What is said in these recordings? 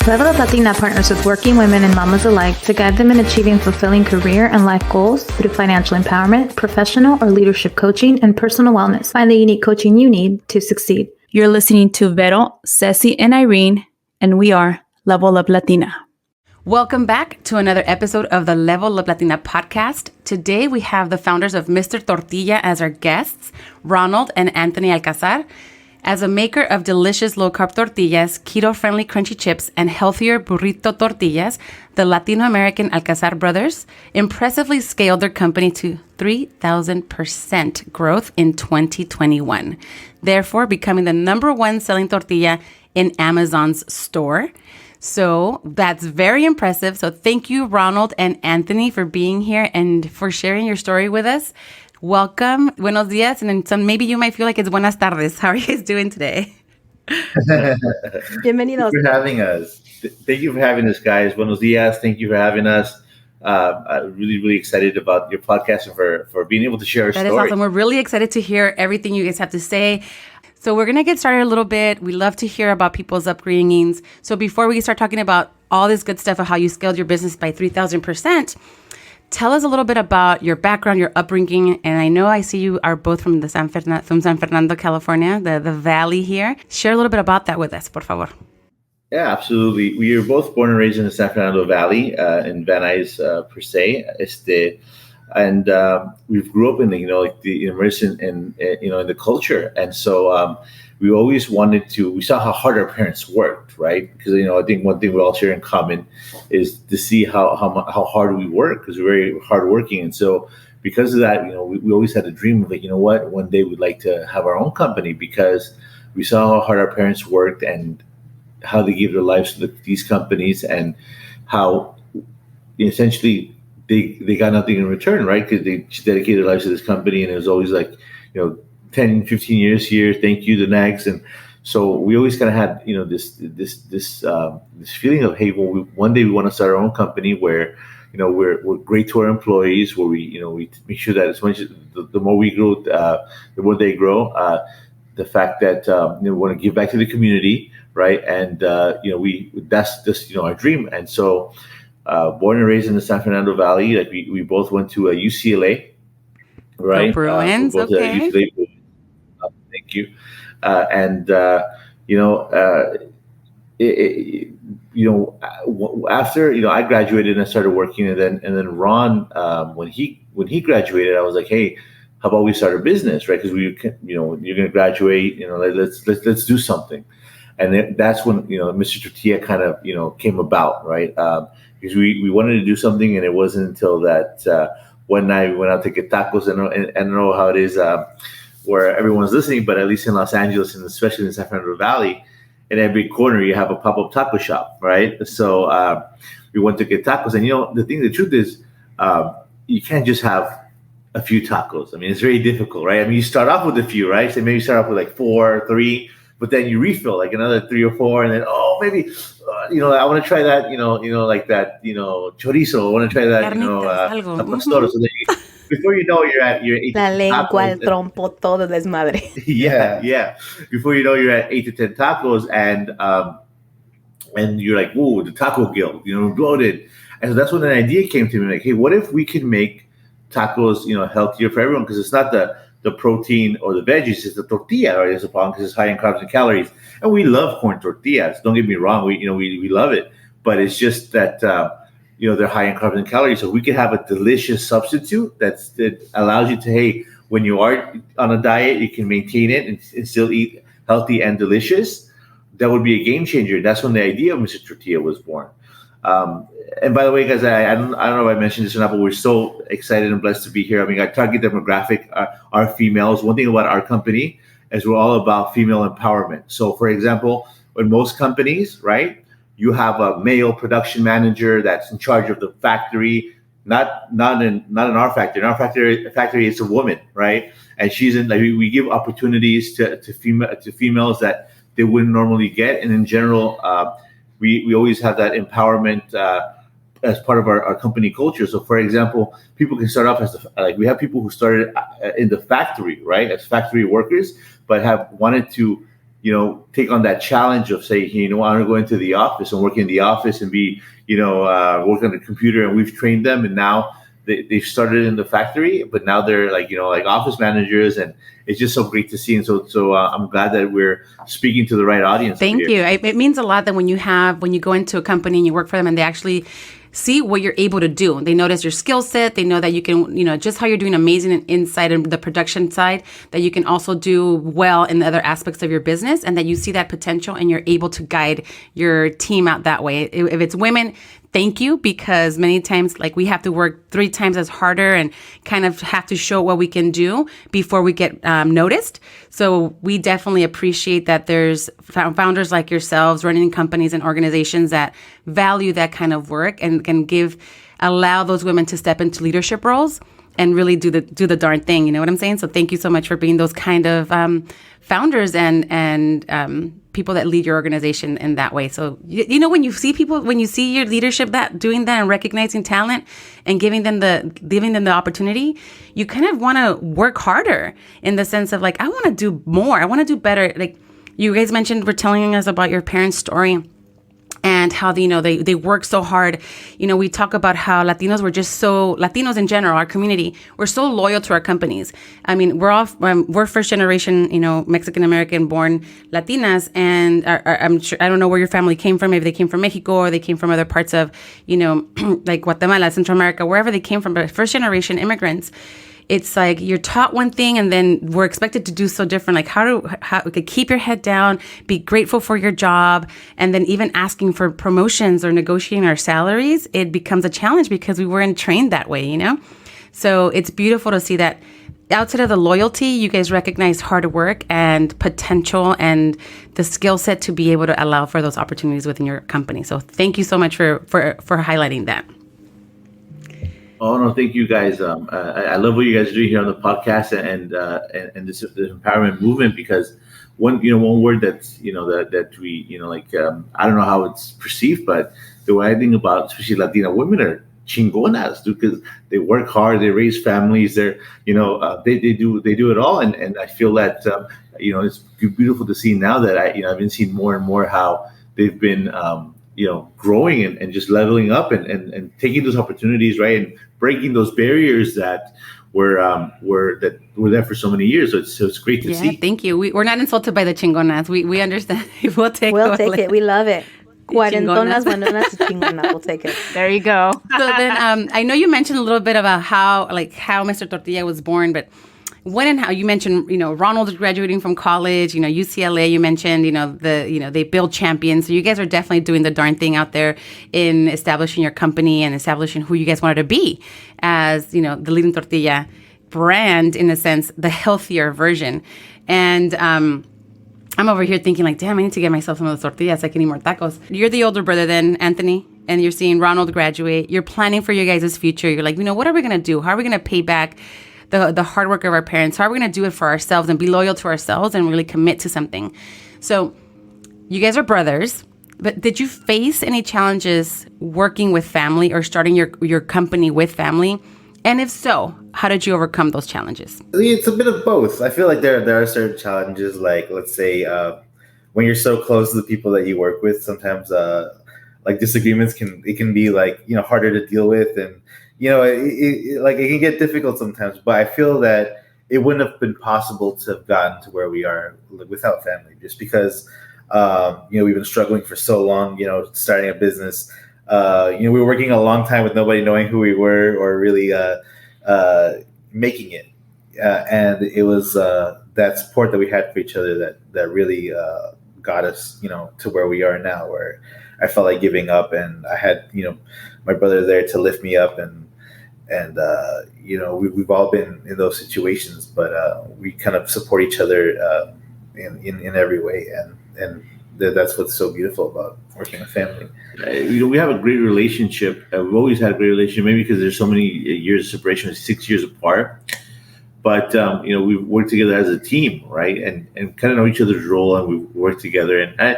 Level Up Latina partners with working women and mamas alike to guide them in achieving fulfilling career and life goals through financial empowerment, professional or leadership coaching, and personal wellness. Find the unique coaching you need to succeed. You're listening to Vero, Ceci, and Irene, and we are Level Up Latina. Welcome back to another episode of the Level Up Latina podcast. Today we have the founders of Mr. Tortilla as our guests, Ronald and Anthony Alcazar. As a maker of delicious low-carb tortillas, keto-friendly crunchy chips, and healthier burrito tortillas, the Latino-American Alcazar brothers impressively scaled their company to 3,000% growth in 2021, therefore becoming the #1 selling tortilla in Amazon's store. So that's very impressive. So thank you, Ronald and Anthony, for being here and for sharing your story with us. Welcome. Buenos días. And then some, maybe you might feel like it's buenas tardes. How are you guys doing today? Bienvenidos. Thank you for having us. Thank you for having us, guys. Buenos días. Thank you for having us. I'm really excited about your podcast and for being able to share our story. That is awesome. We're really excited to hear everything you guys have to say. So we're going to get started a little bit. We love to hear about people's upbringings. So before we start talking about all this good stuff of how you scaled your business by 3,000%, tell us a little bit about your background, your upbringing. And I know I see you are both from San Fernando, California, the valley here. Share a little bit about that with us, por favor. Yeah, absolutely. We were both born and raised in the San Fernando Valley, in Van Nuys, per se. And we grew up in the immersion in the culture. And so we always we saw how hard our parents worked, right? Because, I think one thing we all share in common is to see how hard we work, because we're very hardworking. And so because of that, we always had a dream of one day we'd like to have our own company, because we saw how hard our parents worked and how they gave their lives to these companies, and how essentially they got nothing in return, right? Because they dedicated their lives to this company, and it was always 10, 15 years here, thank you, the next. And so we always kind of had, this feeling of, hey, well, one day we want to start our own company where, we're great to our employees, where we make sure that as much as the more we grow, the more they grow. The fact that we want to give back to the community, right? And that's just our dream. And so, born and raised in the San Fernando Valley, we both went to UCLA, right? Bruins, okay. UCLA, thank you. After I graduated and I started working, and then Ron, when he graduated, I was like, hey, how about we start a business, right? Because you're going to graduate, let's do something. And that's when Mr. Tortilla kind of came about, right? Because we wanted to do something, and it wasn't until that one night we went out to get tacos, and I don't know how it is where everyone's listening, but at least in Los Angeles, and especially in the San Fernando Valley, in every corner you have a pop-up taco shop, right? So we went to get tacos, and the truth is, you can't just have a few tacos. I mean, it's very difficult, right? I mean, you start off with a few, right? So maybe you start off with 4, 3. But then you refill another 3 or 4, and then maybe I want to try that like that chorizo. I want to try that pastor. So then before you know, you're at your 8 La lengua, el trompo, todo desmadre. yeah. Before you know, you're at 8 to 10 tacos, and you're like, whoa, the taco guild, bloated. And so that's when an idea came to me, like, hey, what if we could make tacos healthier for everyone? Because it's not the protein or the veggies, is the tortilla, right? It's a problem because it's high in carbs and calories. And we love corn tortillas. Don't get me wrong. We love it, but it's just that, they're high in carbs and calories. So we could have a delicious substitute that allows you to, hey, when you are on a diet, you can maintain it and still eat healthy and delicious. That would be a game changer. That's when the idea of Mr. Tortilla was born. And by the way, guys, I don't know if I mentioned this or not, but we're so excited and blessed to be here. I mean, our target demographic are females. One thing about our company is we're all about female empowerment. So, for example, in most companies, right, you have a male production manager that's in charge of the factory. Not in our factory. In our factory, it's a woman, right? And she's in. We give opportunities to females that they wouldn't normally get, and in general, we always have that empowerment as part of our company culture. So, for example, people can start off as we have people who started in the factory, right, as factory workers, but have wanted to take on that challenge of saying, I want to go into the office and work in the office and be, work on the computer. And we've trained them, and now they've started in the factory, but now they're like office managers, and it's just so great to see. And so I'm glad that we're speaking to the right audience. Thank you. It means a lot that when you go into a company and you work for them and they actually see what you're able to do. They notice your skill set. They know that you can, just how you're doing amazing inside and the production side, that you can also do well in the other aspects of your business, and that you see that potential and you're able to guide your team out that way. If it's women, thank you, because many times we have to work 3 times as harder and kind of have to show what we can do before we get noticed. So we definitely appreciate that there's founders like yourselves running companies and organizations that value that kind of work and can allow those women to step into leadership roles and really do the darn thing. You know what I'm saying? So thank you so much for being those kind of founders and people that lead your organization in that way. So, when you see your leadership doing that and recognizing talent and giving them the opportunity, you kind of want to work harder in the sense of I want to do more. I want to do better. Like you guys were telling us about your parents' story and how they work so hard. We talk about how Latinos in general, our community, we're so loyal to our companies. I mean, we're first generation, Mexican American born Latinas, and I'm sure, I don't know where your family came from. Maybe they came from Mexico or they came from other parts of, like Guatemala, Central America, wherever they came from. But first generation immigrants, it's like you're taught one thing and then we're expected to do so different. Like how to keep your head down, be grateful for your job, and then even asking for promotions or negotiating our salaries, it becomes a challenge because we weren't trained that way, So it's beautiful to see that outside of the loyalty, you guys recognize hard work and potential and the skill set to be able to allow for those opportunities within your company. So thank you so much for highlighting that. Oh no, thank you guys. I love what you guys are doing here on the podcast and this empowerment movement, because one word that's that we I don't know how it's perceived, but the way I think about especially Latina women are chingonas, because they work hard, they raise families, they do it all, and I feel that it's beautiful to see now that I've been seeing more and more how they've been growing and just leveling up and taking those opportunities, right, and breaking those barriers that were there for so many years. So it's great to see. Thank you. We're not insulted by the chingonas. We understand. We'll take it. We love it. Cuarentonas, buenonas, chingonas. We'll take it. There you go. So then I know you mentioned a little bit about how Mr. Tortilla was born, but when and how you mentioned, Ronald graduating from college, UCLA, you mentioned, they build champions. So you guys are definitely doing the darn thing out there in establishing your company and establishing who you guys wanted to be as, the leading tortilla brand, in a sense, the healthier version. And I'm over here thinking damn, I need to get myself some of those tortillas. I can eat more tacos. You're the older brother then, Anthony, and you're seeing Ronald graduate. You're planning for your guys' future. You're like, what are we going to do? How are we going to pay back the hard work of our parents? How are we going to do it for ourselves and be loyal to ourselves and really commit to something? So you guys are brothers, but did you face any challenges working with family or starting your company with family? And if so, how did you overcome those challenges? It's a bit of both. I feel like there are certain challenges, like let's say when you're so close to the people that you work with, sometimes disagreements can be harder to deal with, and it can get difficult sometimes. But I feel that it wouldn't have been possible to have gotten to where we are without family, just because we've been struggling for so long, starting a business. We were working a long time with nobody knowing who we were or really making it. And it was that support that we had for each other that really got us, to where we are now, where I felt like giving up, and I had, my brother there to lift me up, and we've all been in those situations, but we kind of support each other in every way, and that's what's so beautiful about working with family. We have a great relationship. We've always had a great relationship, maybe because there's so many years of separation, 6 years apart. But we work together as a team, right? And kind of know each other's role, and we work together. And I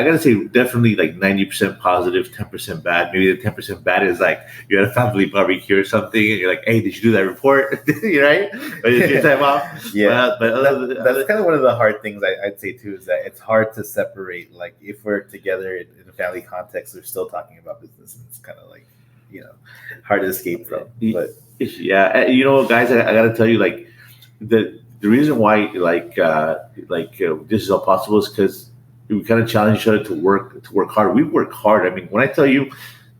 gotta say, definitely like 90% positive, 10% bad. Maybe the 10% bad is like you're at a family barbecue or something, and you're like, "Hey, did you do that report?" Right? Or did you time off? Yeah, that's kind of one of the hard things I'd say too, is that it's hard to separate. Like if we're together in a family context, we're still talking about business, and it's kind of like hard to escape from. But yeah, guys, I gotta tell you, like the reason why this is all possible is because we kind of challenge each other to work hard. We work hard. I mean, when I tell you,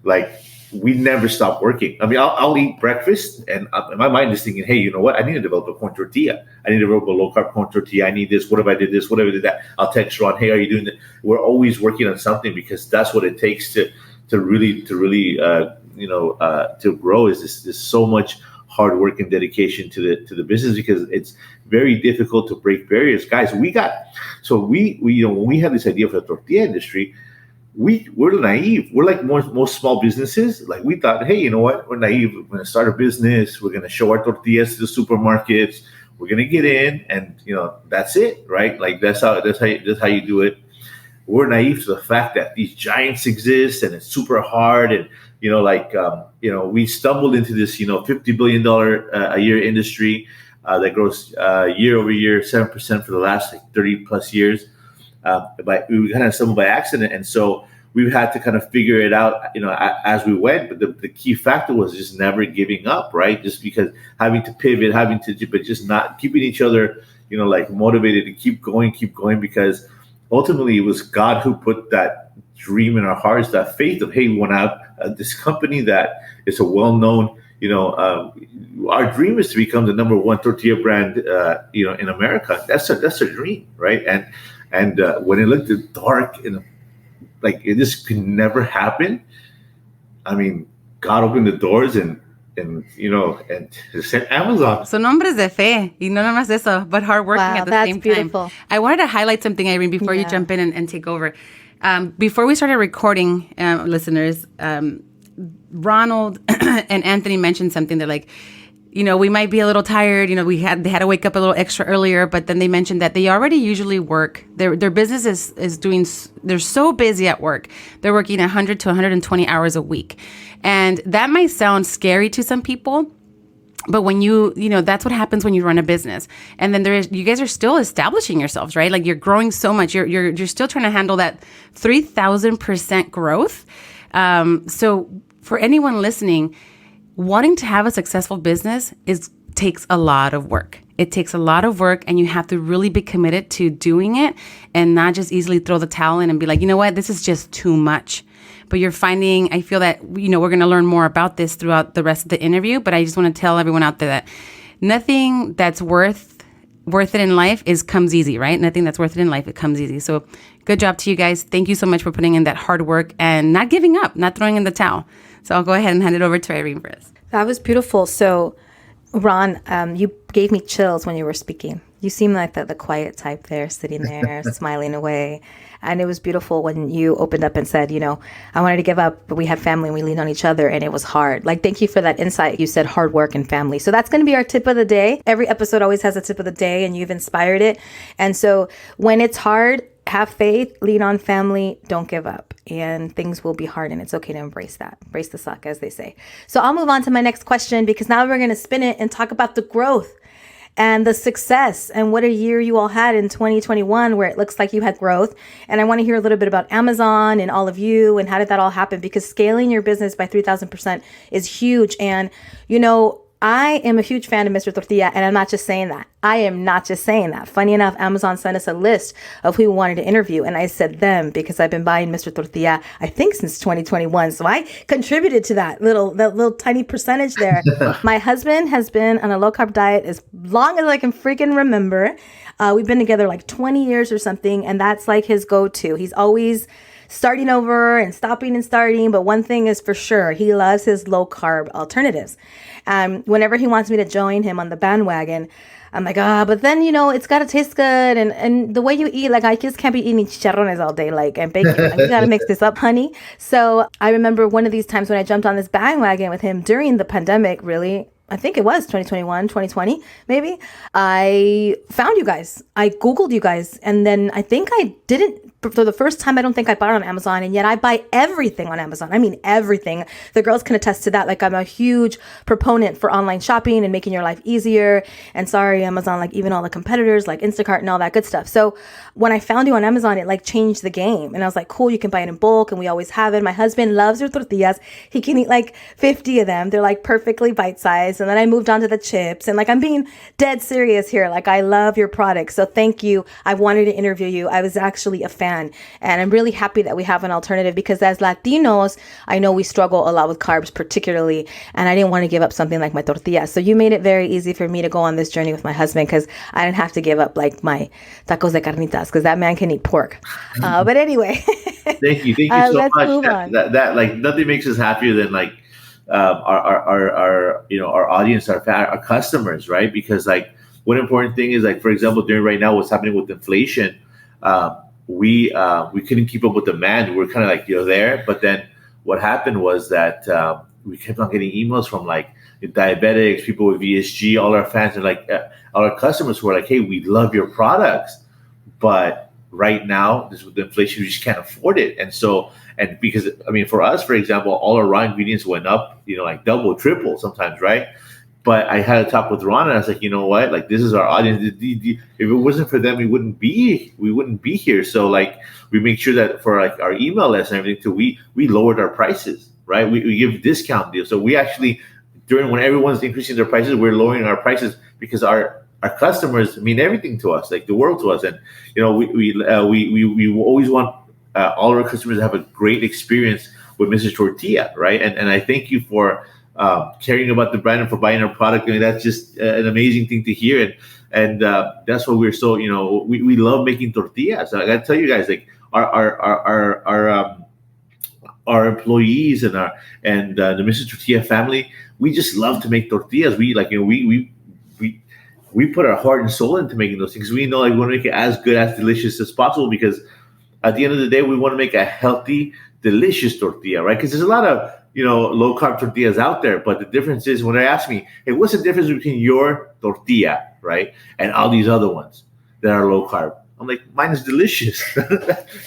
like, we never stop working. I mean, I'll eat breakfast, and in my mind is thinking, hey, you know what? I need to develop a corn tortilla. I need to develop a low-carb corn tortilla. I need this. What if I did this? What if I did that? I'll text Ron, hey, are you doing that? We're always working on something because that's what it takes to really to grow. Is this so much hard work and dedication to the business, because it's very difficult to break barriers. Guys, we when we had this idea for the tortilla industry, we're naive. We're like most small businesses. Like we thought, hey, you know what? We're naive. We're going to start a business. We're going to show our tortillas to the supermarkets. We're going to get in, and that's it, right? Like that's how you do it. We're naive to the fact that these giants exist, and it's super hard. And we stumbled into this $50 billion a year industry that grows year over year 7% for the last 30 plus years. But we kind of stumbled by accident, and so we've had to kind of figure it out, as we went. But the key factor was just never giving up, right? Just because having to pivot, but just not keeping each other, motivated to keep going, because ultimately it was God who put that dream in our hearts, that faith of, hey, we want to have this company that is a well-known, our dream is to become the number one tortilla brand, in America. That's a dream, right? And when it looked dark and like this could never happen, I mean, God opened the doors and sent Amazon. Son hombres de fe, y no nada más eso, but hard working at the same beautiful. time. I wanted to highlight something, Irene, before you jump in and take over. Before we started recording, listeners, Ronald and Anthony mentioned something. They're like, we might be a little tired. They had to wake up a little extra earlier, but then they mentioned that they already usually work. Their business is doing. They're so busy at work. They're working 100 to 120 hours a week, and that might sound scary to some people. But when that's what happens when you run a business, and then you guys are still establishing yourselves, right? Like you're growing so much. You're still trying to handle that 3,000% growth. So for anyone listening, wanting to have a successful business takes a lot of work. It takes a lot of work, and you have to really be committed to doing it and not just easily throw the towel in and be like, you know what, this is just too much. But I feel that, we're going to learn more about this throughout the rest of the interview. But I just want to tell everyone out there that nothing that's worth it in life comes easy, right? Nothing that's worth it in life, it comes easy. So good job to you guys. Thank you so much for putting in that hard work and not giving up, not throwing in the towel. So I'll go ahead and hand it over to Irene for us. That was beautiful. So, Ron, you gave me chills when you were speaking. You seem like the quiet type there, sitting there, smiling away. And it was beautiful when you opened up and said, I wanted to give up, but we had family and we leaned on each other, and it was hard. Like, thank you for that insight. You said hard work and family. So that's going to be our tip of the day. Every episode always has a tip of the day, and you've inspired it. And so when it's hard, have faith, lean on family, don't give up, and things will be hard, and it's okay to embrace that. Embrace the suck, as they say. So I'll move on to my next question, because now we're going to spin it and talk about the growth and the success, and what a year you all had in 2021, where it looks like you had growth. And I want to hear a little bit about Amazon and all of you, and how did that all happen? Because scaling your business by 3,000% is huge. And, I am a huge fan of Mr. Tortilla, and I'm not just saying that. I am not just saying that. Funny enough, Amazon sent us a list of who we wanted to interview, and I said them because I've been buying Mr. Tortilla, I think, since 2021. So I contributed to that little tiny percentage there. My husband has been on a low-carb diet as long as I can freaking remember. We've been together like 20 years or something, and that's like his go-to. He's always starting over and stopping and starting. But one thing is for sure, he loves his low-carb alternatives. Whenever he wants me to join him on the bandwagon, I'm like, but then, it's got to taste good. And the way you eat, like, I just can't be eating chicharrones all day, like, and bacon. Like, you got to mix this up, honey. So I remember one of these times when I jumped on this bandwagon with him during the pandemic, really. I think it was 2021, 2020, maybe, I found you guys. I Googled you guys. And then I think I didn't, for the first time, I don't think I bought on Amazon. And yet I buy everything on Amazon. I mean, everything. The girls can attest to that. Like, I'm a huge proponent for online shopping and making your life easier. And sorry, Amazon, like even all the competitors like Instacart and all that good stuff. So when I found you on Amazon, it like changed the game. And I was like, cool, you can buy it in bulk. And we always have it. My husband loves your tortillas. He can eat like 50 of them. They're like perfectly bite-sized. And then I moved on to the chips. And like, I'm being dead serious here. Like, I love your product. So thank you. I wanted to interview you. I was actually a fan. And I'm really happy that we have an alternative, because as Latinos, I know we struggle a lot with carbs particularly. And I didn't want to give up something like my tortillas. So you made it very easy for me to go on this journey with my husband, because I didn't have to give up like my tacos de carnitas, because that man can eat pork. But anyway. Thank you so let's much. move on. That like nothing makes us happier than like our audience, our customers, right? Because like one important thing is like, for example, during right now what's happening with inflation, we couldn't keep up with demand. We're kind of like there, but then what happened was that we kept on getting emails from like diabetics, people with VSG, all our fans, and like all our customers who are like, hey, we love your products, but right now, this with the inflation, we just can't afford it. And so, and because I mean, for us, for example, all our raw ingredients went up, like double, triple sometimes, right? But I had a talk with Ron, and I was like, you know what? Like, this is our audience. If it wasn't for them, we wouldn't be here. So like, we make sure that for like our email list and everything too, we lowered our prices, right? We give discount deals. So we actually, when everyone's increasing their prices, we're lowering our prices, because our customers mean everything to us, like the world to us. And we always want all our customers to have a great experience with Mrs. Tortilla, right? And I thank you for caring about the brand and for buying our product. I mean, that's just an amazing thing to hear, and that's why we're so we love making tortillas. I gotta tell you guys, like our employees and the Mrs. Tortilla family, we just love to make tortillas. We like we put our heart and soul into making those things. We know like we want to make it as good, as delicious as possible, because at the end of the day, we want to make a healthy, delicious tortilla, right? Because there's a lot of low carb tortillas out there, but the difference is when they ask me, hey, what's the difference between your tortilla, right, and all these other ones that are low carb? I'm like, mine is delicious,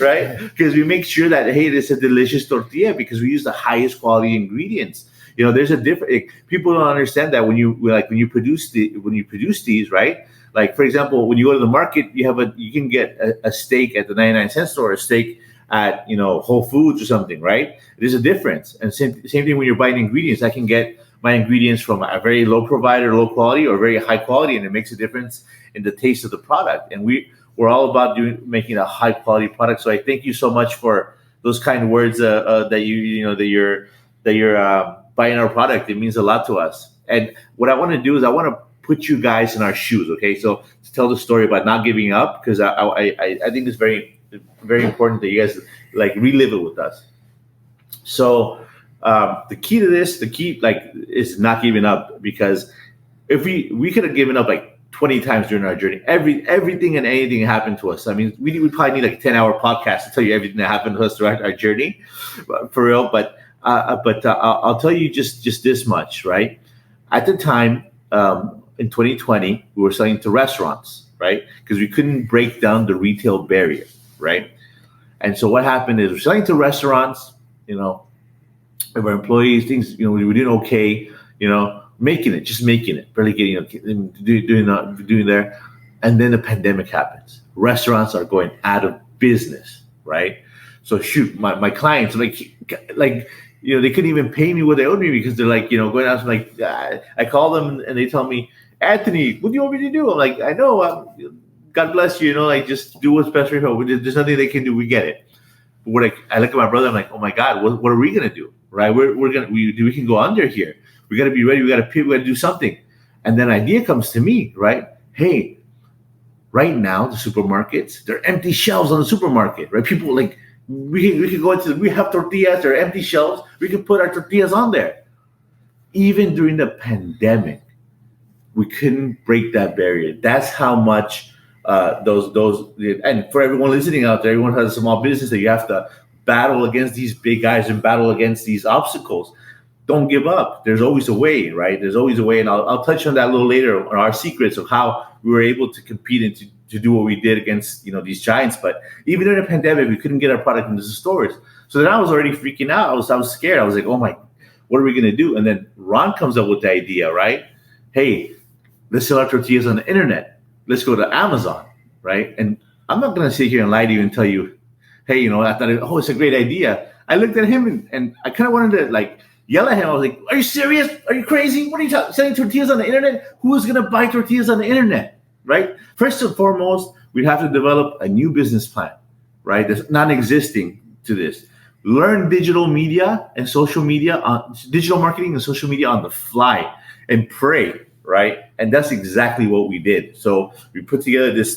right? Because we make sure that, hey, it's a delicious tortilla because we use the highest quality ingredients. There's a different. People don't understand that when you produce these, right? Like, for example, when you go to the market, you can get a steak at the 99-cent store, a steak at Whole Foods or something, right? There's a difference. And same thing when you're buying ingredients. I can get my ingredients from a very low provider, low quality, or very high quality, and it makes a difference in the taste of the product. And we're all about making a high quality product. So I thank you so much for those kind words that you're buying our product. It means a lot to us. And what I want to do is I want to put you guys in our shoes. Okay, so to tell the story about not giving up, because I think it's very, very important that you guys like relive it with us. So the key to this, is not giving up, because if we could have given up like 20 times during our journey, everything and anything happened to us. I mean, we would probably need like a 10-hour podcast to tell you everything that happened to us throughout our journey, for real. But I'll tell you just this much, right? At the time, in 2020, we were selling to restaurants, right? Because we couldn't break down the retail barrier, right? And so what happened is we're selling to restaurants, of our employees, things, we were doing okay, making it, barely getting, doing there. And then the pandemic happens. Restaurants are going out of business, right? So shoot, my clients, like, they couldn't even pay me what they owed me, because they're like, going out, like, I call them and they tell me, Anthony, what do you want me to do? I'm like, I know, God bless you, like, just do what's best for you. There's nothing they can do. We get it. But I look at my brother, I'm like, oh my God, what are we going to do? Right? We can go under here. We got to be ready. We got to pivot. We got to do something. And then an idea comes to me, right? Hey, right now, the supermarkets, they're empty shelves on the supermarket, right? People like, we can go we have tortillas, they're empty shelves. We can put our tortillas on there. Even during the pandemic, we couldn't break that barrier. That's how much those, and for everyone listening out there, everyone has a small business that you have to battle against these big guys and battle against these obstacles. don't give up. There's always a way, right? There's always a way. And I'll touch on that a little later on our secrets of how we were able to compete and to do what we did against, these giants. But even in the pandemic, we couldn't get our product into the stores. So then I was already freaking out. I was scared. I was like, oh my, what are we going to do? And then Ron comes up with the idea, right? Hey, let's sell our tortillas on the internet. Let's go to Amazon, right? And I'm not going to sit here and lie to you and tell you, hey, I thought, it's a great idea. I looked at him and I kind of wanted to yell at him. I was like, are you serious? Are you crazy? What are you selling tortillas on the internet? Who is going to buy tortillas on the internet, right? First and foremost, we'd have to develop a new business plan, right? That's non-existing to this. Learn digital media and social media, digital marketing and social media on the fly, and pray, right? And that's exactly what we did. So we put together this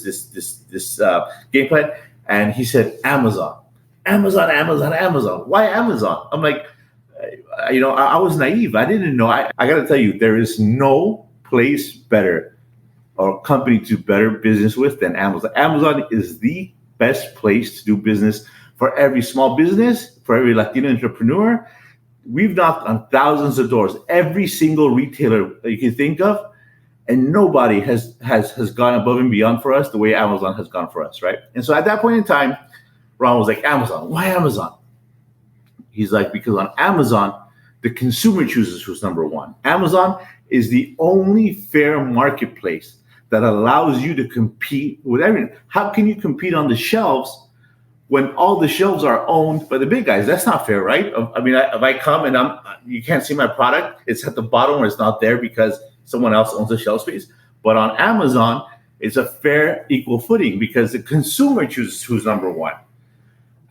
game plan, and he said, Amazon. Why Amazon? I'm like, I was naive. I didn't know. I got to tell you, there is no place better or company to do better business with than Amazon. Amazon is the best place to do business for every small business, for every Latino entrepreneur. We've knocked on thousands of doors, every single retailer that you can think of, and nobody has gone above and beyond for us the way Amazon has gone for us, right? And so at that point in time, Ron was like, Amazon, why Amazon? He's like, because on Amazon, the consumer chooses who's number one. Amazon is the only fair marketplace that allows you to compete with everything. How can you compete on the shelves when all the shelves are owned by the big guys? That's not fair, right? I mean, if I come and you can't see my product, it's at the bottom or it's not there because someone else owns the shelf space. But on Amazon, it's a fair, equal footing because the consumer chooses who's number one.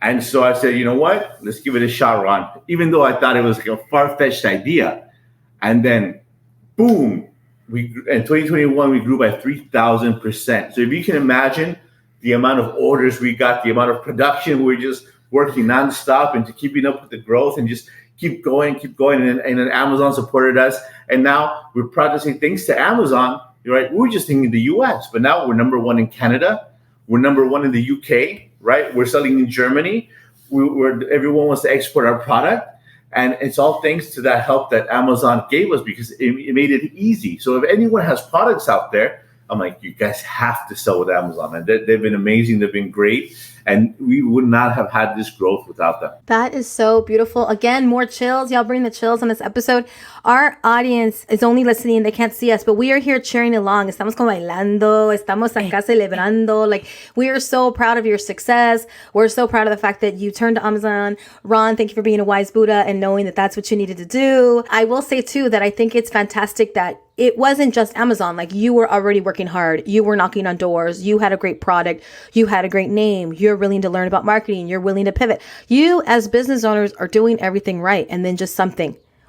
And so I said, you know what? Let's give it a shot, Ron. Even though I thought it was like a far-fetched idea. And then, boom, in 2021, we grew by 3,000%. So if you can imagine the amount of orders we got, the amount of production, we're just working nonstop and to keeping up with the growth and just keep going. And then Amazon supported us. And now we're proud to say thanks to Amazon, right? We were just thinking the US, but now we're number one in Canada. We're number one in the UK. Right, we're selling in Germany. Everyone wants to export our product, and it's all thanks to that help that Amazon gave us because it made it easy. So if anyone has products out there, I'm like, you guys have to sell with Amazon, and they've been amazing. They've been great, and we would not have had this growth without them. That is so beautiful. Again, more chills. Y'all bring the chills on this episode. Our audience is only listening. They can't see us, but we are here cheering along. Estamos como bailando. Estamos acá celebrando. Like, we are so proud of your success. We're so proud of the fact that you turned to Amazon. Ron, thank you for being a wise Buddha and knowing that that's what you needed to do. I will say, too, that I think it's fantastic that it wasn't just Amazon. Like, you were already working hard. You were knocking on doors. You had a great product. You had a great name. You're willing to learn about marketing. You're willing to pivot. You, as business owners, are doing everything right. And then just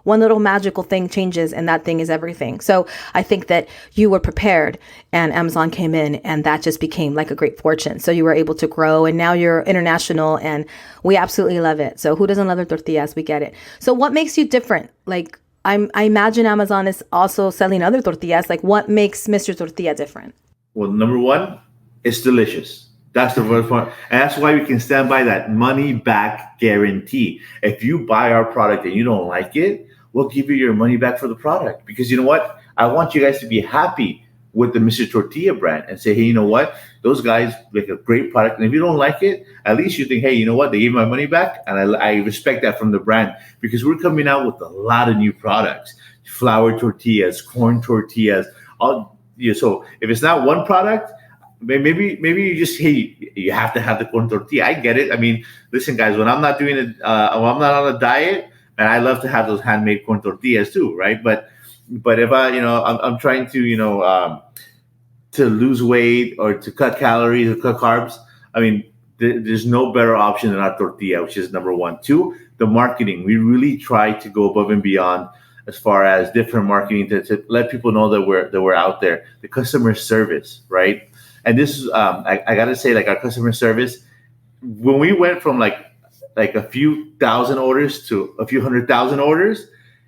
one little magical thing changes, and that thing is everything. So I think that you were prepared, and Amazon came in, and that just became like a great fortune. So you were able to grow, and now you're international, and we absolutely love it. So who doesn't love their tortillas? We get it. So what makes you different? Like, I imagine Amazon is also selling other tortillas. Like, what makes Mr. Tortilla different? Well, number one, it's delicious. That's the first part. And that's why we can stand by that money back guarantee. If you buy our product and you don't like it, we'll give you your money back for the product. Because you know what? I want you guys to be happy with the Mr. Tortilla brand and say, hey, you know what? Those guys make a great product. And if you don't like it, at least you think, hey, you know what? They gave my money back. And I respect that from the brand because we're coming out with a lot of new products. Flour tortillas, corn tortillas. So if it's not one product, maybe you just, hey, you have to have the corn tortilla. I get it. I mean, listen, guys, when I'm not doing it, when I'm not on a diet, and I love to have those handmade corn tortillas too, right? But if I'm trying to, to lose weight or to cut calories or cut carbs, I mean, there's no better option than our tortilla, which is number one. Two, the marketing. We really try to go above and beyond as far as different marketing to let people know that we're out there. The customer service, right? And this is, I gotta say, like, our customer service, when we went from like a few thousand orders to a few 100,000 orders,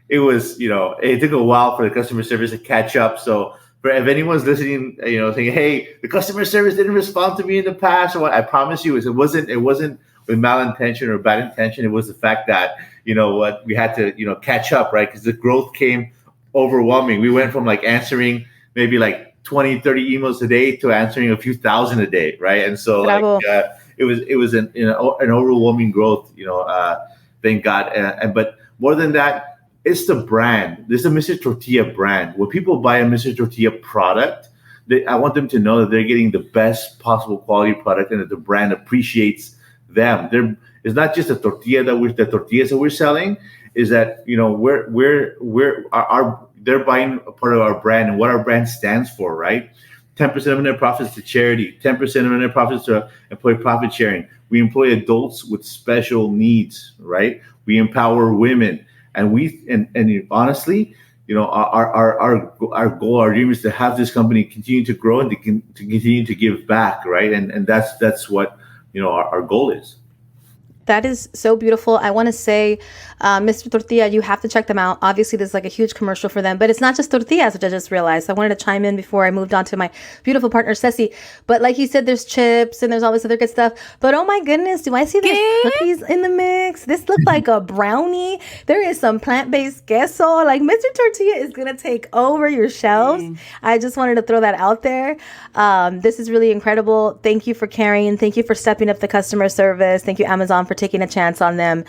it was, it took a while for the customer service to catch up. So if anyone's listening, saying, hey, the customer service didn't respond to me in the past or what, I promise you, it wasn't with malintention or bad intention. It was the fact that, you know what, we had to, catch up, right? Because the growth came overwhelming. We went from like answering maybe like 20, 30 emails a day to answering a few thousand a day, right? And so it was an overwhelming growth, thank God. But more than that, it's the brand. This is a Mr. Tortilla brand. When people buy a Mr. Tortilla product, I want them to know that they're getting the best possible quality product and that the brand appreciates them. It's not just the tortillas that we're selling. Is that they're buying a part of our brand and what our brand stands for, right? 10% of net profits to charity, 10% of net profits to employee profit sharing. We employ adults with special needs, right? We empower women, and honestly, our goal, our dream is to have this company continue to grow and to continue to give back, right? And that's what our goal is. That is so beautiful. I want to say, Mr. Tortilla, you have to check them out. Obviously, there's like a huge commercial for them, but it's not just tortillas, which I just realized. I wanted to chime in before I moved on to my beautiful partner, Ceci. But like you said, there's chips and there's all this other good stuff. But oh my goodness, do I see there's cookies in the mix? This looks like a brownie. There is some plant-based queso. Like Mr. Tortilla is going to take over your shelves. I just wanted to throw that out there. This is really incredible. Thank you for caring. Thank you for stepping up the customer service. Thank you, Amazon, for taking a chance on them.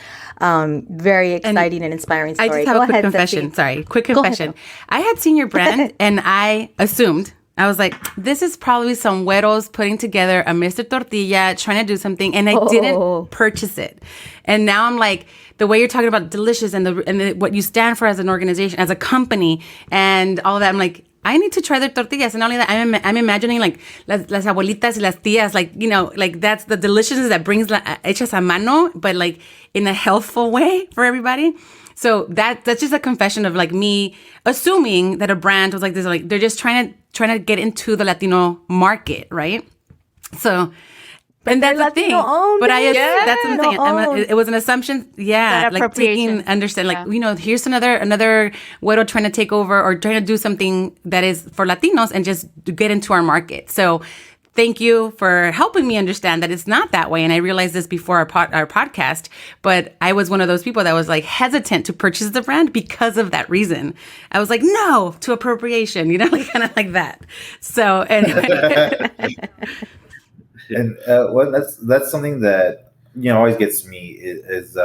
Very exciting and inspiring story. I just have a quick confession. Ceci. Sorry, quick confession. I had seen your brand and I assumed, I was like, this is probably some güeros putting together a Mr. Tortilla, trying to do something, and I didn't purchase it. And now I'm like, the way you're talking about delicious and what you stand for as an organization, as a company, and all of that, I'm like, I need to try their tortillas. And not only that, I'm imagining like las abuelitas y las tías, like that's the deliciousness that brings hechas a mano, but like in a healthful way for everybody. So that's just a confession of like me assuming that a brand was like this, like they're just trying to get into the Latino market, right? So. And that's the thing, but that's what I'm saying. It was an assumption, like understand, like here's another güero trying to take over or trying to do something that is for Latinos and just get into our market. So, thank you for helping me understand that it's not that way. And I realized this before our podcast, but I was one of those people that was like hesitant to purchase the brand because of that reason. I was like, no to appropriation, like kind of like that. So anyway. And that's something that always gets me is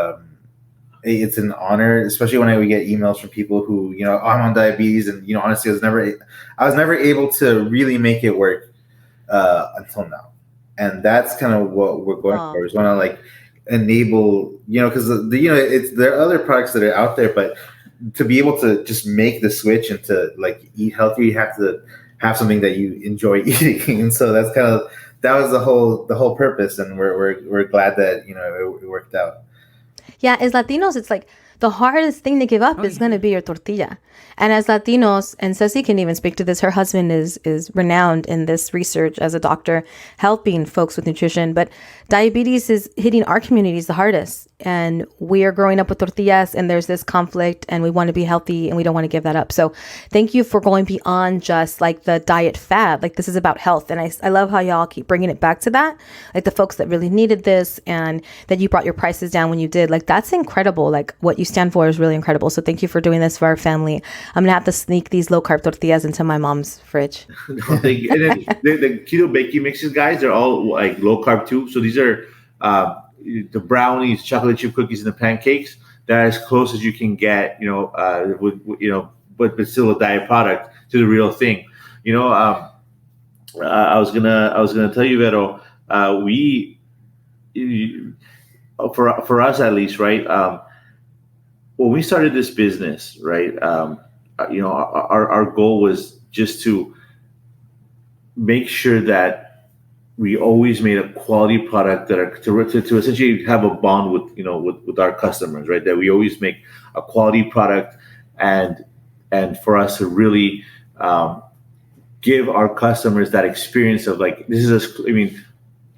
it's an honor, especially when we get emails from people who I'm on diabetes, and honestly I was never able to really make it work until now, and that's kind of what we're going for. Is want to like enable because there are other products that are out there, but to be able to just make the switch and to like eat healthy, you have to have something that you enjoy eating, and so that's kind of. That was the whole purpose, and we're glad that it worked out. Yeah, as Latinos, it's like the hardest thing to give up is going to be your tortilla. And as Latinos, and Ceci can even speak to this, her husband is renowned in this research as a doctor, helping folks with nutrition. But diabetes is hitting our communities the hardest. And we are growing up with tortillas, and there's this conflict, and we want to be healthy, and we don't want to give that up. So thank you for going beyond just like the diet fad. Like this is about health. And I love how y'all keep bringing it back to that. Like the folks that really needed this, and that you brought your prices down when you did. Like that's incredible. Like what you stand for is really incredible. So thank you for doing this for our family. I'm going to have to sneak these low-carb tortillas into my mom's fridge. And then the keto baking mixes, guys, they're all like low-carb too. So these are the brownies, chocolate chip cookies, and the pancakes. They're as close as you can get, but still a diet product to the real thing. I was gonna tell you, Vero, for us at least, right? When we started this business, right? Our goal was just to make sure that we always made a quality product that to essentially have a bond with our customers, right? That we always make a quality product, and for us to really give our customers that experience of like this is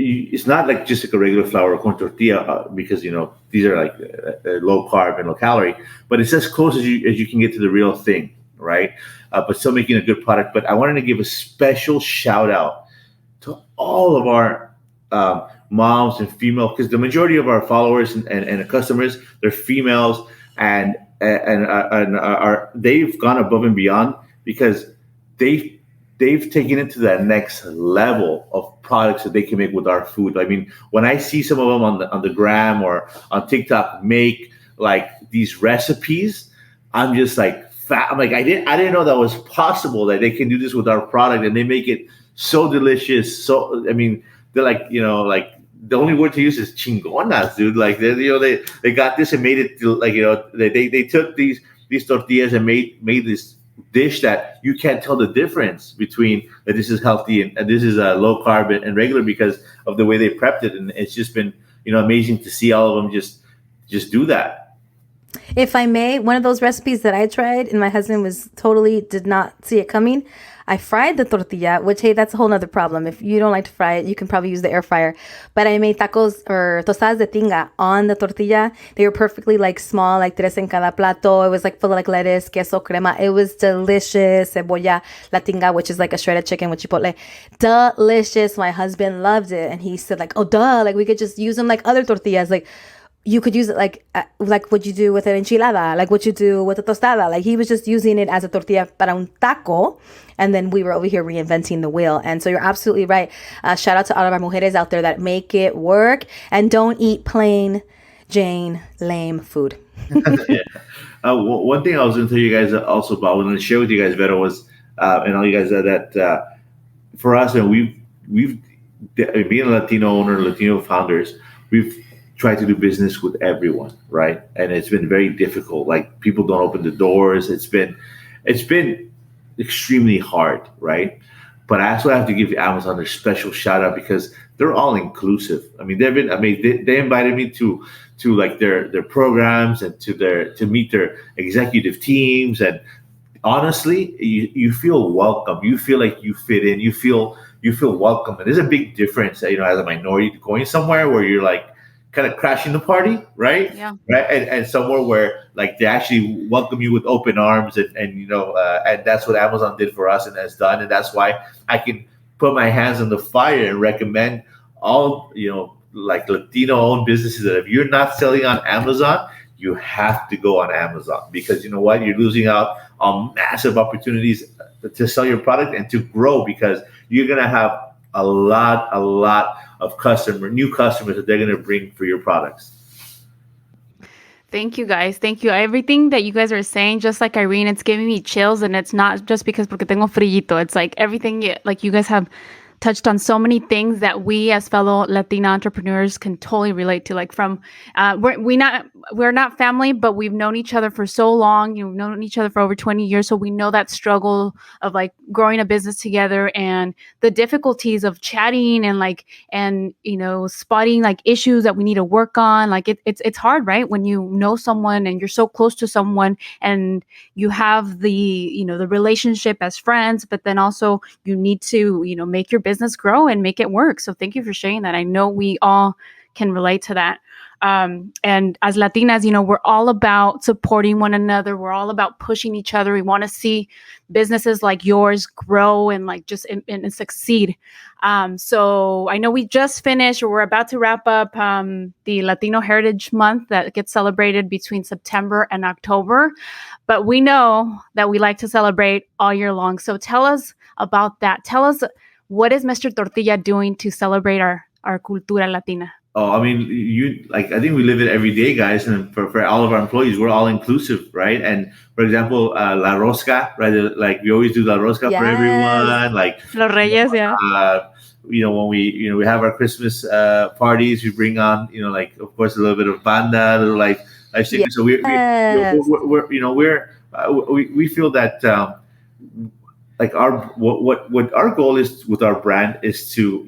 it's not like just like a regular flour or corn tortilla because these are like low carb and low calorie, but it's as close as you can get to the real thing, right? But still making a good product. But I wanted to give a special shout out to all of our moms and female, because the majority of our followers and customers, they're females, and are they've gone above and beyond because they've taken it to that next level of products that they can make with our food. I mean, when I see some of them on the gram or on TikTok make like these recipes, I'm just like, I'm like, I didn't know that was possible, that they can do this with our product, and they make it so delicious. So I mean, they're like, like the only word to use is chingonas, dude. Like they got this and made it like, they took these tortillas and made this dish that you can't tell the difference between that this is healthy and this is low carb and regular because of the way they prepped it. And it's just been, amazing to see all of them just do that. If I may, one of those recipes that I tried and my husband did not see it coming. I fried the tortilla, which, hey, that's a whole nother problem. If you don't like to fry it, you can probably use the air fryer. But I made tacos or tostadas de tinga on the tortilla. They were perfectly like small, like tres en cada plato. It was like full of like lettuce, queso, crema. It was delicious. Cebolla, la tinga, which is like a shredded chicken with chipotle. Delicious. My husband loved it. And he said like, oh, duh, like we could just use them like other tortillas. Like, you could use it like what you do with an enchilada, like what you do with a tostada. Like he was just using it as a tortilla para un taco. And then we were over here reinventing the wheel. And so you're absolutely right. Shout out to all of our mujeres out there that make it work and don't eat plain Jane lame food. Yeah. One thing I was going to tell you guys also about, I wanted to share with you guys, Vero, was, and all you guys, that for us, and we've being a Latino owner, Latino founders, we've tried to do business with everyone, right? And it's been very difficult. Like people don't open the doors. It's been extremely hard, right? But I also have to give Amazon a special shout out because they're all inclusive. I mean, they invited me to like their programs and to meet their executive teams. And honestly, you feel welcome. You feel like you fit in. You feel welcome. And there's a big difference, as a minority going somewhere where you're like kind of crashing the party, right? Yeah. Right. And somewhere where like they actually welcome you with open arms, and and that's what Amazon did for us and has done. And that's why I can put my hands on the fire and recommend all, like Latino owned businesses that if you're not selling on Amazon, you have to go on Amazon, because you know what? You're losing out on massive opportunities to sell your product and to grow, because you're going to have a lot of new customers that they're going to bring for your products. Thank you, guys. Thank you. Everything that you guys are saying, just like Irene, it's giving me chills, and it's not just porque tengo frillito. It's like everything, like you guys have touched on so many things that we as fellow Latina entrepreneurs can totally relate to. Like from, we're not family, but we've known each other for so long. We've known each other for over 20 years. So we know that struggle of like growing a business together and the difficulties of chatting and spotting like issues that we need to work on. Like it's hard, right? When you know someone and you're so close to someone and you have the relationship as friends, but then also you need to, make your business grow and make it work. So thank you for sharing that. I know we all can relate to that. And as Latinas, we're all about supporting one another. We're all about pushing each other. We want to see businesses like yours grow and like just and succeed. So I know we just finished, or we're about to wrap up the Latino Heritage Month that gets celebrated between September and October. But we know that we like to celebrate all year long. So tell us about that. Tell us, what is Mr. Tortilla doing to celebrate our cultura Latina? Oh, I mean, I think we live it every day, guys. And for all of our employees, we're all inclusive, right? And for example, La Rosca, right? Like we always do La Rosca for everyone. Like Los Reyes, yeah. When we have our Christmas parties, we bring on, like of course a little bit of banda, a little like chicken. So we feel that like what our goal is with our brand is to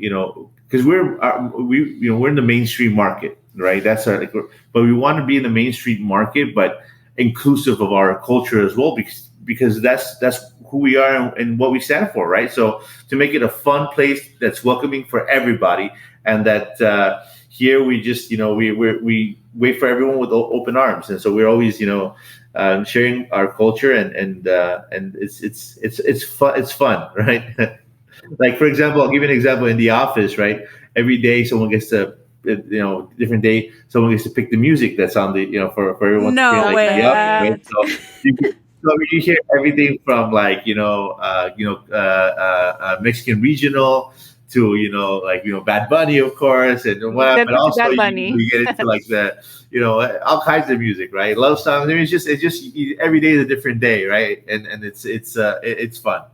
because we're in the mainstream market, right? That's but we want to be in the mainstream market, but inclusive of our culture as well, because that's who we are and what we stand for, right? So to make it a fun place that's welcoming for everybody, and that here we just we wait for everyone with open arms, and so we're always sharing our culture and it's fun, right? Like for example, I'll give you an example in the office, right? every day someone gets to, different day someone gets to pick the music that's on the, for everyone No to feel like way. be up, right? So you hear everything from like Mexican regional to Bad Bunny, of course, and whatnot. But Definitely also Bad Bunny. you get into like the all kinds of music, right? Love songs. I mean, it's just every day is a different day, right? And it's fun.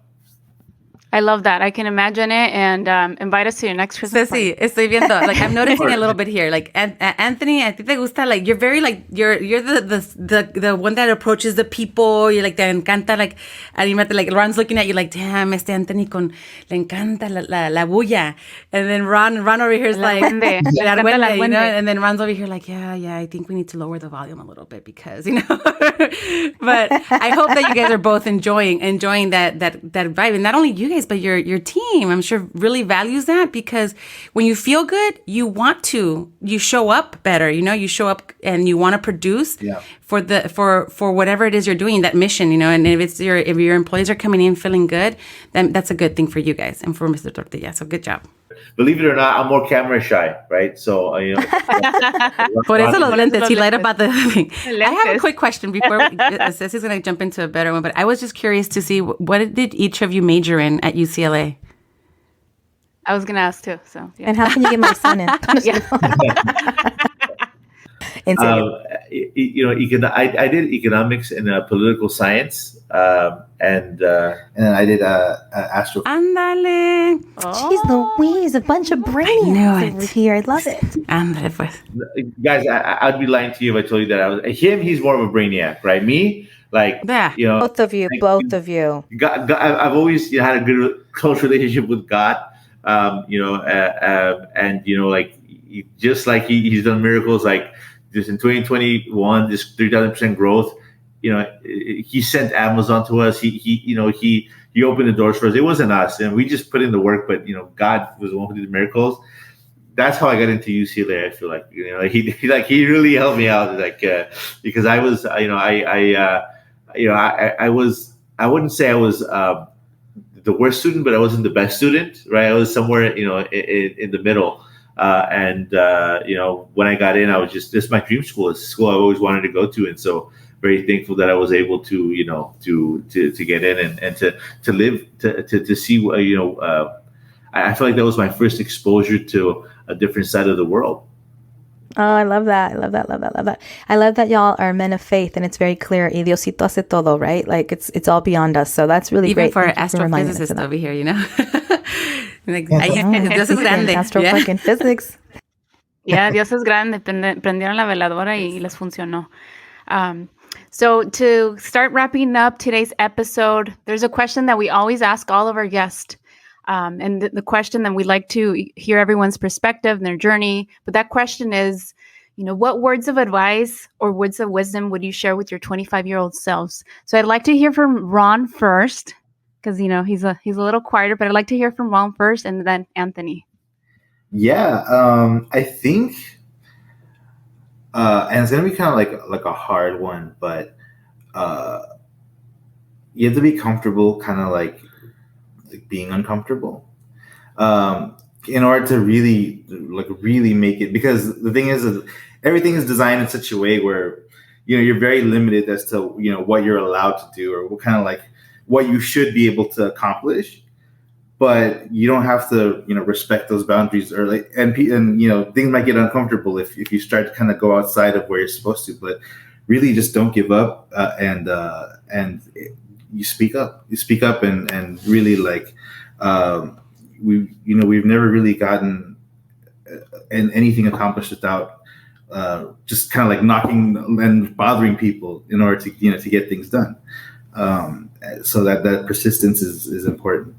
I love that. I can imagine it. And invite us to your next Christmas Ceci, party. estoy viendo. Like I'm noticing a little bit here. Like Anthony, I think te gusta. Like you're very like you're the one that approaches the people. You're like te encanta like animarte. Like Ron's looking at you like, damn, Anthony con le encanta la bulla. And then Ron over here is like, argüende. Le encanta el argüende, argüende. And then Ron's over here like, yeah, I think we need to lower the volume a little bit because But I hope that you guys are both enjoying that vibe, and not only you guys, but your team, I'm sure really values that, because when you feel good, you show up better, you show up and you want to produce for whatever it is you're doing, that mission, and if your employees are coming in feeling good, then that's a good thing for you guys and for Mr. Tortilla. So good job. Believe it or not, I'm more camera shy, right? So Por eso los lentes, he lied about the thing. Lentes. I have a quick question before Ceci's going to jump into a better one, but I was just curious to see what did each of you major in at UCLA? I was going to ask too. So, yeah. And how can you get my son in? I did economics and political science, and I did astro. Ándale. Jeez Louise, a bunch of brainiacs over here. I love it. Ándale, pues. Guys, I'd be lying to you if I told you that I was him. He's more of a brainiac, right? Me, like Both of you. God, I've always had a good close relationship with God, and like just like he's done miracles, like just in 2021, this 3,000% growth. He sent Amazon to us. He opened the doors for us. It wasn't us, and we just put in the work. But God was the one who did the miracles. That's how I got into UCLA. I feel like he really helped me out, because I was I wouldn't say I was the worst student, but I wasn't the best student, right? I was somewhere in the middle. When I got in, I was this is my dream school. It's a school I always wanted to go to, and so very thankful that I was able to get in and to live to see. I feel like that was my first exposure to a different side of the world. Oh, I love that. I love that y'all are men of faith, and it's very clear. Y Diosito hace todo, right? Like it's all beyond us. So that's really even great. for our astrophysicist over here, Like, Dios es grande. Fucking physics. Yeah, Dios es grande. Prendieron la veladora y les funcionó. So to start wrapping up today's episode, there's a question that we always ask all of our guests. And the question that we'd like to hear everyone's perspective and their journey. But that question is, what words of advice or words of wisdom would you share with your 25-year-old selves? So I'd like to hear from Ron first, because he's a little quieter, but I'd like to hear from Ron first, and then Anthony. Yeah, I think, and it's gonna be kind of like a hard one, but you have to be comfortable, kind of like being uncomfortable, in order to really make it. Because the thing is, everything is designed in such a way where you're very limited as to what you're allowed to do, or what kind of what you should be able to accomplish. But you don't have to, respect those boundaries, or and things might get uncomfortable if you start to kind of go outside of where you're supposed to. But really, just don't give up, and you speak up. You speak up, and really we've never really gotten anything accomplished without just kind of knocking and bothering people in order to to get things done. So that persistence is important.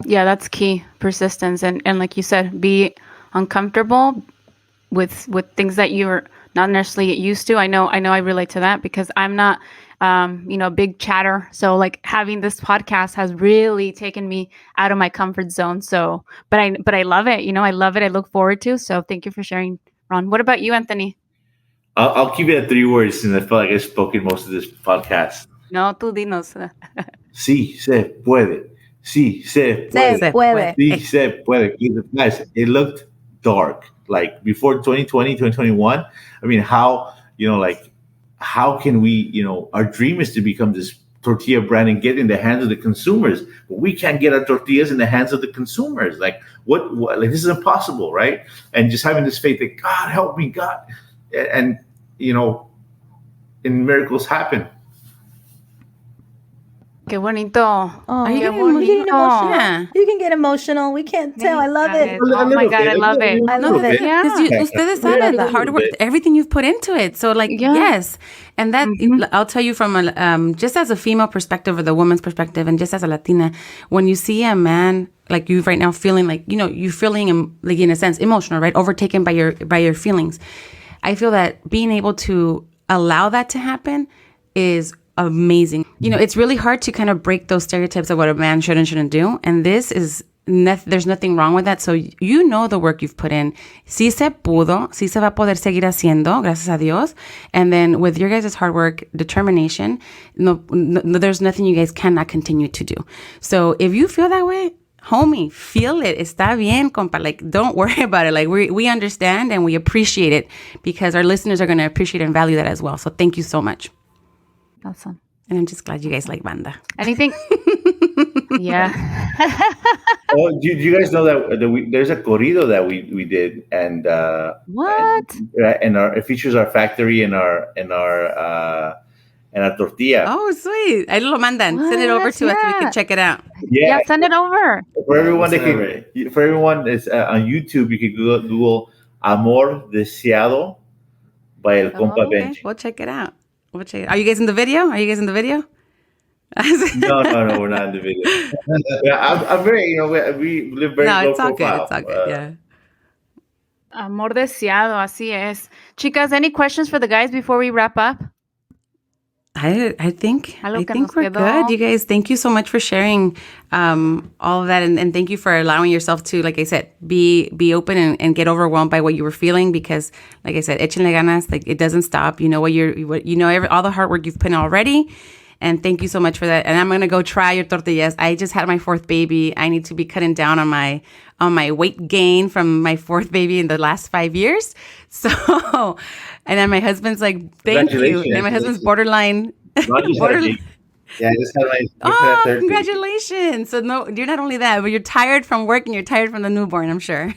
Yeah, that's key. Persistence. And like you said, be uncomfortable with things that you're not necessarily used to. I know I relate to that, because I'm not, a big chatter. So having this podcast has really taken me out of my comfort zone. So, but I love it. I love it. I look forward to. So thank you for sharing, Ron. What about you, Anthony? I'll keep it at 3 words, since I feel like I've spoken most of this podcast. No, tú dinos. Sí se puede. Sí se Se puede. puede. Sí se puede. Guys, it looked dark. Like before 2020, 2021. I mean, how can we, our dream is to become this tortilla brand and get in the hands of the consumers, but we can't get our tortillas in the hands of the consumers. Like what like this is impossible, right? And just having this faith that God help me, God. And, and miracles happen. Qué bonito. Oh, Ay, qué qué bonito. You get emotional. Yeah. You can get emotional. We can't tell. I love it. Oh my God, I love it. I love it. Yeah. Because ustedes saben the hard work, everything you've put into it. So yes. And that, I'll tell you from just as a female perspective or the woman's perspective and just as a Latina, when you see a man like you right now feeling like, you're feeling like in a sense emotional, right? Overtaken by your feelings. I feel that being able to allow that to happen is amazing. It's really hard to kind of break those stereotypes of what a man should and shouldn't do. And this is, there's nothing wrong with that. So the work you've put in. Sí se pudo, sí se va a poder seguir haciendo, gracias a Dios. And then with your guys' hard work, determination, no, there's nothing you guys cannot continue to do. So if you feel that way, homie, feel it. Está bien, compa. Like, don't worry about it. Like, we understand and we appreciate it because our listeners are going to appreciate and value that as well. So thank you so much. Awesome. And I'm just glad you guys like banda. Anything? Yeah. Oh, do you guys know that there's a corrido that we did, and What? and it features our factory and our tortilla. Oh, sweet. Ahí lo mandan. Send it over to us so we can check it out. Yeah, send it over. For everyone is on YouTube, you can Google Amor Deseado by El Compa Okay. Bench. We'll check it out. Are you guys in the video? No, we're not in the video. Yeah, I'm very, we live very low it's all profile. good. It's all good. Yeah. Amor deseado, así es. Chicas, any questions for the guys before we wrap up? I think Algo que we're nos quedó. good. You guys, thank you so much for sharing all of that, and thank you for allowing yourself to, like I said, be open and get overwhelmed by what you were feeling, because, like I said, échenle ganas. Like, it doesn't stop. You know all the hard work you've put in already, and thank you so much for that. And I'm gonna go try your tortillas. I just had my fourth baby. I need to be cutting down on my weight gain from my fourth baby in the last 5 years. So, and then my husband's like, thank you. And my husband's borderline. Yeah, I just had Oh, congratulations. So no, you're not only that, but you're tired from work and you're tired from the newborn, I'm sure.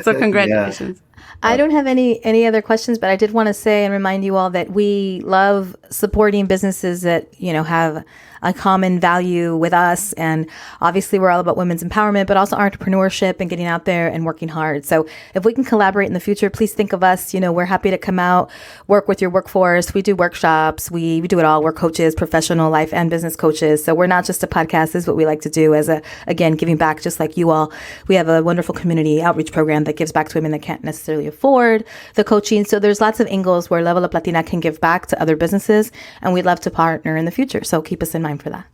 So congratulations. I don't have any other questions, but I did want to say and remind you all that we love supporting businesses that, have a common value with us. And obviously we're all about women's empowerment, but also entrepreneurship and getting out there and working hard. So if we can collaborate in the future, please think of us. We're happy to come out, work with your workforce. We do workshops. We do it all. We're coaches, professional life and business coaches. So we're not just a podcast. This is what we like to do as again, giving back just like you all. We have a wonderful community outreach program that gives back to women that can't necessarily afford the coaching. So there's lots of angles where Level Up Latina can give back to other businesses, and we'd love to partner in the future. So keep us in mind for that.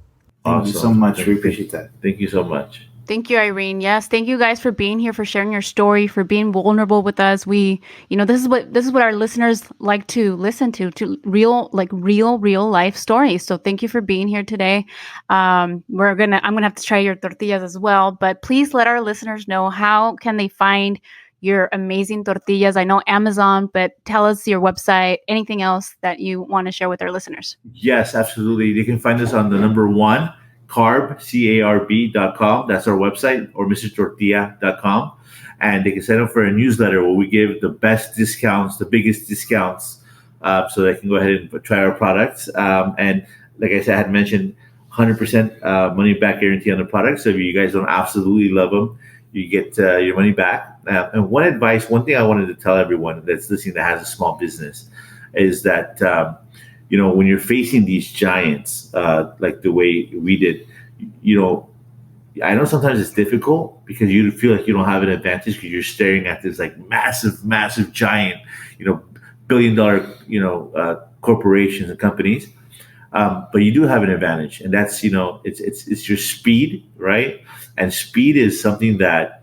Thank you so much. We appreciate that. Thank you so much. Thank you, Irene. Yes, thank you guys for being here, for sharing your story, for being vulnerable with us. We, this is what our listeners like to listen to real life stories. So thank you for being here today. I'm gonna have to try your tortillas as well, but please let our listeners know, how can they find your amazing tortillas? I know Amazon, but tell us your website, anything else that you want to share with our listeners. Yes, absolutely. You can find us on the number 1 carb, CARB.com. That's our website, or MrTortilla.com. And they can sign up for a newsletter where we give the best discounts, the biggest discounts, so they can go ahead and try our products. And like I said, I had mentioned 100% money back guarantee on the products. So if you guys don't absolutely love them, you get your money back. And one thing I wanted to tell everyone that's listening that has a small business is that, when you're facing these giants, like the way we did, I know sometimes it's difficult because you feel like you don't have an advantage because you're staring at this like massive, massive giant, billion-dollar, corporations and companies. But you do have an advantage, and that's, it's your speed, right? And speed is something that,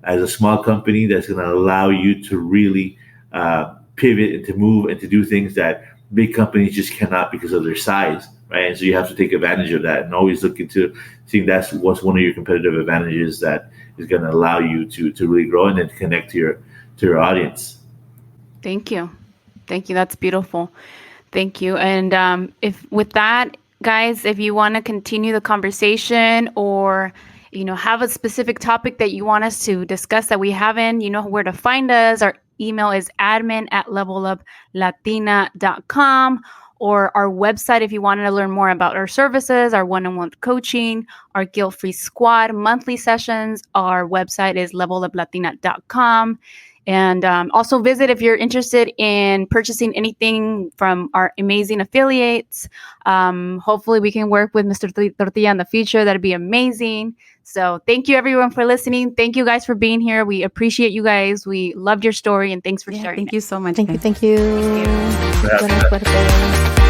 as a small company, that's going to allow you to really pivot and to move and to do things that big companies just cannot because of their size. right? And so you have to take advantage of that and always look into seeing that's what's one of your competitive advantages that is going to allow you to really grow and then connect to your audience. Thank you. That's beautiful. Thank you. And if with that, guys, if you want to continue the conversation or have a specific topic that you want us to discuss that we haven't, you know where to find us. Our email is admin@leveluplatina.com, or our website if you wanted to learn more about our services, our one-on-one coaching, our guilt-free squad monthly sessions. Our website is leveluplatina.com. And also visit if you're interested in purchasing anything from our amazing affiliates. Hopefully we can work with Mr. Tortilla in the future. That'd be amazing. So thank you everyone for listening. Thank you guys for being here. We appreciate you guys. We loved your story and thanks for sharing. Thank it. you so much. Thank you. Thank you.